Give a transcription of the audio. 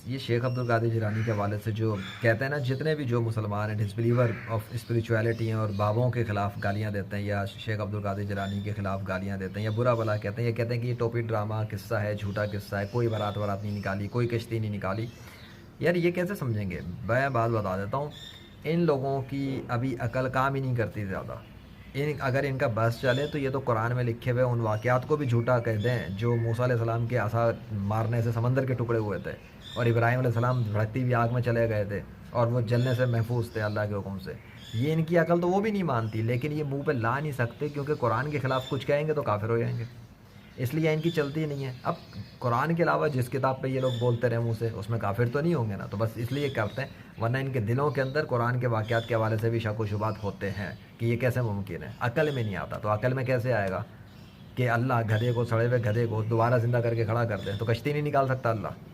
یہ شیخ عبد القادر جیلانی کے حوالے سے جو کہتے ہیں نا، جتنے بھی جو مسلمان ہیں ڈس بلیور آف اسپریچویلٹی ہیں اور بابوں کے خلاف گالیاں دیتے ہیں یا شیخ عبد القادر جیلانی کے خلاف گالیاں دیتے ہیں یا برا بلا کہتے ہیں، یہ کہتے ہیں کہ یہ ٹوپی ڈرامہ قصہ ہے، جھوٹا قصہ ہے، کوئی بارات وارات نہیں نکالی، کوئی کشتی نہیں نکالی. یار یہ کیسے سمجھیں گے؟ میں بات بتا دیتا ہوں. ان لوگوں کی ابھی عقل کام ہی نہیں کرتی زیادہ. اگر ان کا بس چلے تو یہ تو قرآن میں لکھے ہوئے ان واقعات کو بھی جھوٹا کہہ دیں جو موسیٰ علیہ السلام کے عصا مارنے سے سمندر کے ٹکڑے ہوئے تھے، اور ابراہیم علیہ السلام بھڑکتی ہوئی آگ میں چلے گئے تھے اور وہ جلنے سے محفوظ تھے اللہ کے حکم سے. یہ ان کی عقل تو وہ بھی نہیں مانتی، لیکن یہ منہ پہ لا نہیں سکتے کیونکہ قرآن کے خلاف کچھ کہیں گے تو کافر ہو جائیں گے، اس لیے ان کی چلتی نہیں ہے. اب قرآن کے علاوہ جس کتاب پہ یہ لوگ بولتے رہے منہ سے، اس میں کافر تو نہیں ہوں گے نا، تو بس اس لیے کرتے ہیں، ورنہ ان کے دلوں کے اندر قرآن کے واقعات کے حوالے سے بھی شک و شبات ہوتے ہیں کہ یہ کیسے ممکن ہے. عقل میں نہیں آتا، تو عقل میں کیسے آئے گا کہ اللہ گدھے کو، سڑے ہوئے گدھے کو دوبارہ زندہ کر کے کھڑا کر دے؟ تو کشتی نہیں نکال سکتا اللہ.